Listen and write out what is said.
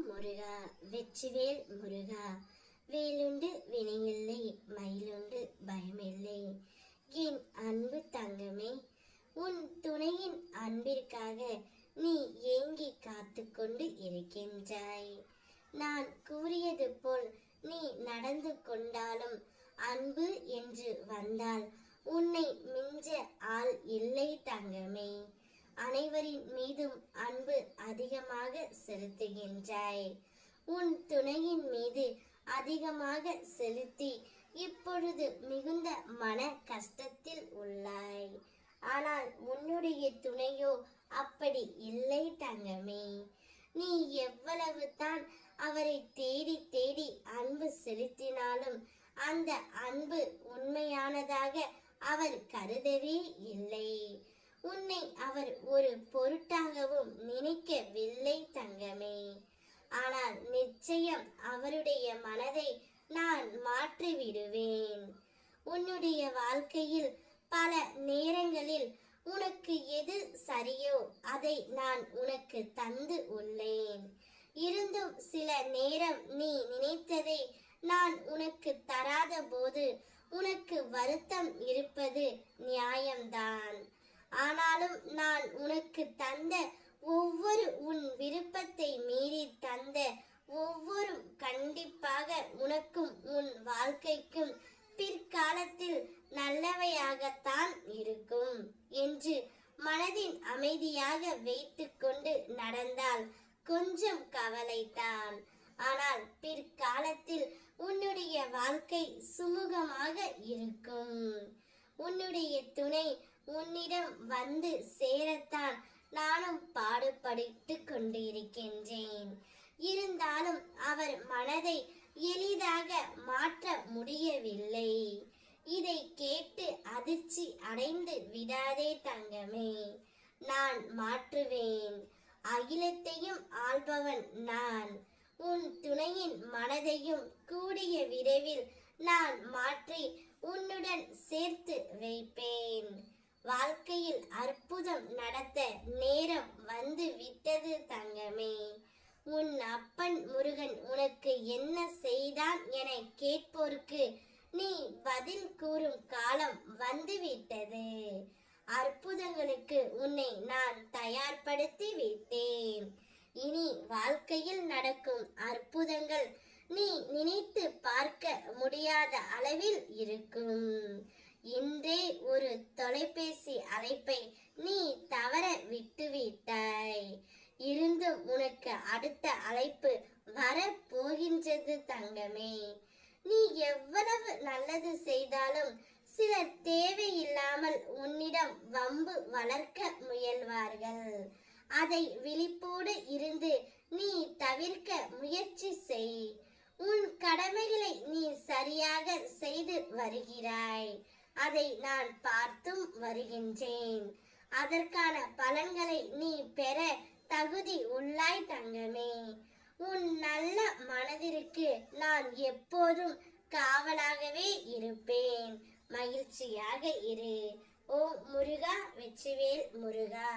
முருகா வெற்றிவேல் முருகா, வேலுண்டு வினையில்லை மயிலுண்டு பயமில்லை. என் அன்பு தங்கமே, உன் துணையின் அன்பிற்காக நீ ஏங்கி காத்து கொண்டு இருக்கின்றாய். நான் கூறியது போல் நீ நடந்து கொண்டாலும் அன்பு என்று வந்தால் உன்னை மிஞ்ச ஆள் இல்லை தங்கமே. அனைவரின் மீதும் அன்பு அதிகமாக செலுத்துகின்றாய். உன் துணையின் மீது அதிகமாக செலுத்தி இப்பொழுது மிகுந்த மன கஷ்டத்தில் உள்ளாய். ஆனால் உன்னுடைய துணையோ அப்படி இல்லை தங்கமே. நீ எவ்வளவு தான் அவரை தேடி தேடி அன்பு செலுத்தினாலும் அந்த அன்பு உண்மையானதாக அவர் கருதவே இல்லை. உன்னை அவர் ஒரு பொருட்டாகவும் நினைக்கவில்லை தங்கமே. ஆனால் நிச்சயம் அவருடைய மனதை நான் மாற்றி விடுவேன். உன்னுடைய வாழ்க்கையில் பல நேரங்களில் உனக்கு எது சரியோ அதை நான் உனக்கு தந்து உள்ளேன். இருந்தும் சில நேரம் நீ நினைத்ததை நான் உனக்கு தராத போது உனக்கு வருத்தம் இருப்பது நியாயம்தான். ஆனாலும் நான் உனக்கு தந்த ஒவ்வொரு உன் விருப்பத்தை மீறி தந்த ஒவ்வொரு கண்டிப்பாக உனக்கும் உன் வாழ்க்கைக்கும் பிற்காலத்தில் நல்லவையாகத்தான் இருக்கும் என்று மனதின் அமைதியாக வைத்துக்கொண்டு நடந்தால் கொஞ்சம் கவலைதான். ஆனால் பிற்காலத்தில் உன்னுடைய வாழ்க்கை சுமூகமாக இருக்கும். உன்னுடைய துணை உன்னிடம் வந்து சேரத்தான் நானும் பாடுபட்டு கொண்டிருக்கின்றேன். இருந்தாலும் அவர் மனதை எளிதாக மாற்ற முடியவில்லை. இதை கேட்டு அதிர்ச்சி அடைந்து விடாதே தங்கமே. நான் மாற்றுவேன். அகிலத்தையும் ஆள்பவன் நான். உன் துணையின் மனதையும் கூடிய விரைவில் நான் மாற்றி உன்னுடன் சேர்த்து வைப்பேன். வாழ்க்கையில் அற்புதம் நடத்த நேரம் வந்து விட்டது தங்கமே. உன் அப்பன் முருகன் உனக்கு என்ன செய்தான் என கேட்போருக்கு நீ பதில் கூறும் காலம் வந்துவிட்டது. அற்புதங்களுக்கு உன்னை நான் தயார்படுத்தி விட்டேன். இனி வாழ்க்கையில் நடக்கும் அற்புதங்கள் நீ நினைத்து பார்க்க முடியாத அளவில் இருக்கும். இன்றே ஒரு தொலைபேசி அழைப்பை நீ தவற விட்டுவிட்டாய். இருந்தும் உனக்கு அடுத்த அழைப்பு வர போகின்றது தங்கமே. நீ எவ்வளவு நல்லது செய்தாலும் சிலர் தேவையில்லாமல் உன்னிடம் வம்பு வளர்க்க முயல்வார்கள். அதை விழிப்போடு இருந்து நீ தவிர்க்க முயற்சி செய். உன் கடமைகளை நீ சரியாக செய்து வருகிறாய். அதை நான் பார்த்தும் வருகின்றேன். அதற்கான பலன்களை நீ பெற தகுதி உள்ளாய் தங்கமே. உன் நல்ல மனதிற்கு நான் எப்போதும் காவலாகவே இருப்பேன். மகிழ்ச்சியாக இரு. ஓம் முருகா வெற்றிவேல் முருகா.